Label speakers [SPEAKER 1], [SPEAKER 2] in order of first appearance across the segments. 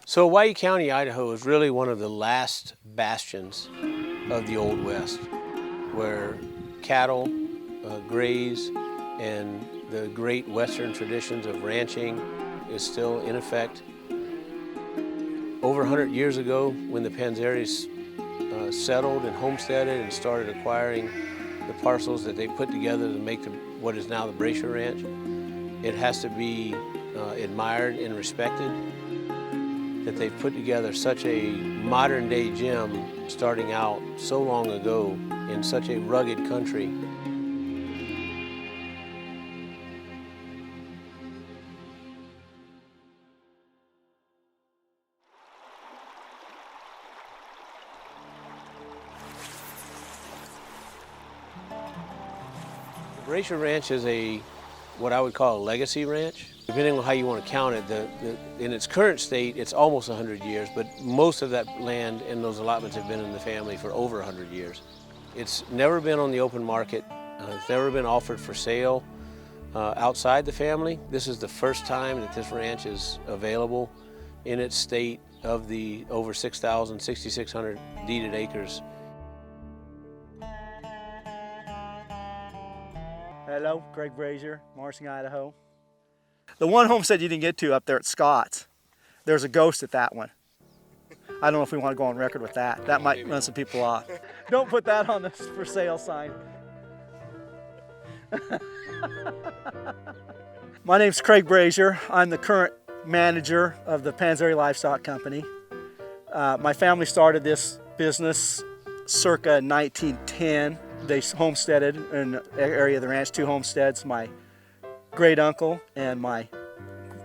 [SPEAKER 1] So Owyhee County, Idaho is really one of the last bastions of the Old West, where cattle graze and the great Western traditions of ranching is still in effect. Over 100 years ago, when the Panzeris settled and homesteaded and started acquiring the parcels that they put together to make what is now the Brasher Ranch, it has to be admired and respected that they've put together such a modern day gym starting out so long ago in such a rugged country. The Brasher Ranch is what I would call a legacy ranch. Depending on how you want to count it, in its current state, it's almost 100 years, but most of that land and those allotments have been in the family for over 100 years. It's never been on the open market. It's never been offered for sale outside the family. This is the first time that this ranch is available in its state of the over 6,600 deeded acres.
[SPEAKER 2] Hello, Craig Brasher, Marsing, Idaho. The one homestead you didn't get to up there at Scott's, there's a ghost at that one. I don't know if we want to go on record with that. That might run some people off. Don't put that on the for sale sign. My name's Craig Brasher. I'm the current manager of the Panzeri Livestock Company. My family started this business circa 1910. They homesteaded in the area of the ranch, 2 homesteads. My great uncle and my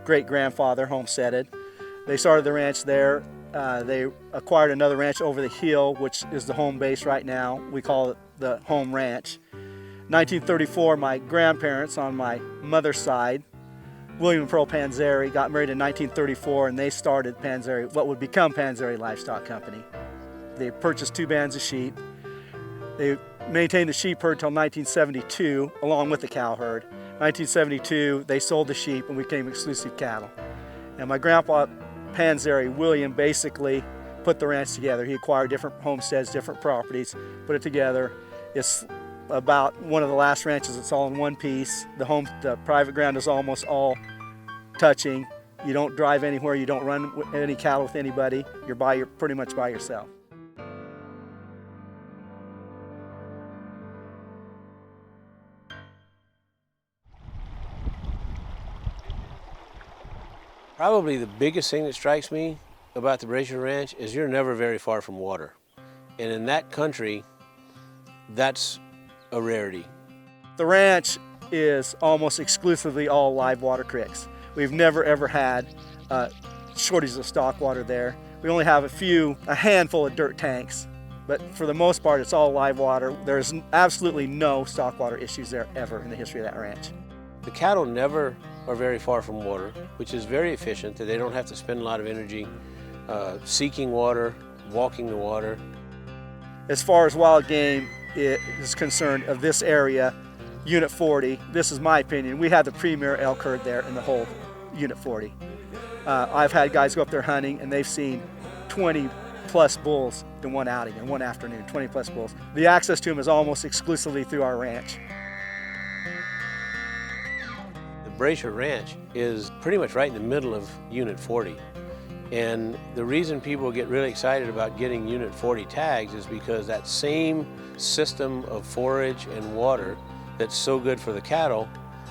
[SPEAKER 2] great grandfather homesteaded. They started the ranch there. They acquired another ranch over the hill, which is the home base right now. We call it the home ranch. 1934, my grandparents on my mother's side, William and Pearl Panzeri, got married in 1934, and they started Panzeri, what would become Panzeri Livestock Company. They purchased 2 bands of sheep. They maintained the sheep herd until 1972, along with the cow herd. 1972, they sold the sheep and we became exclusive cattle. And my grandpa, Panzeri, William, basically put the ranch together. He acquired different homesteads, different properties, put it together. It's about one of the last ranches that's all in one piece. The private ground is almost all touching. You don't drive anywhere, you don't run any cattle with anybody. You're pretty much by yourself.
[SPEAKER 1] Probably the biggest thing that strikes me about the Brasher Ranch is you're never very far from water. And in that country, that's a rarity.
[SPEAKER 2] The ranch is almost exclusively all live water creeks. We've never ever had shortages of stock water there. We only have a handful of dirt tanks, but for the most part it's all live water. There's absolutely no stock water issues there ever in the history of that ranch.
[SPEAKER 1] The cattle never are very far from water, which is very efficient, that they don't have to spend a lot of energy seeking water, walking the water.
[SPEAKER 2] As far as wild game is concerned of this area, Unit 40, this is my opinion, we have the premier elk herd there in the whole Unit 40. I've had guys go up there hunting and they've seen 20 plus bulls in one outing, in one afternoon, 20 plus bulls. The access to them is almost exclusively through our ranch.
[SPEAKER 1] The Brasher Ranch is pretty much right in the middle of Unit 40. And the reason people get really excited about getting Unit 40 tags is because that same system of forage and water that's so good for the cattle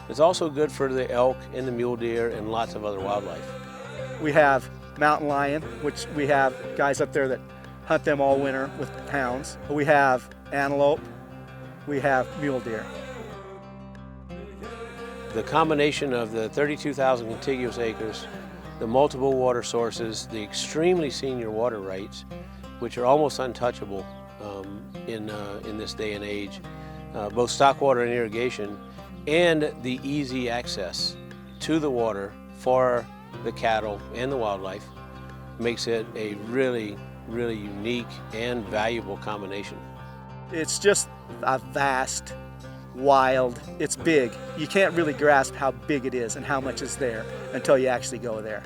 [SPEAKER 1] is also good for the elk and the mule deer and lots of other wildlife.
[SPEAKER 2] We have mountain lion, which we have guys up there that hunt them all winter with hounds. We have antelope, we have mule deer.
[SPEAKER 1] The combination of the 32,000 contiguous acres, the multiple water sources, the extremely senior water rights, which are almost untouchable in this day and age, both stock water and irrigation, and the easy access to the water for the cattle and the wildlife makes it a really, really unique and valuable combination.
[SPEAKER 2] It's just a vast, wild, it's big. You can't really grasp how big it is and how much is there until you actually go there.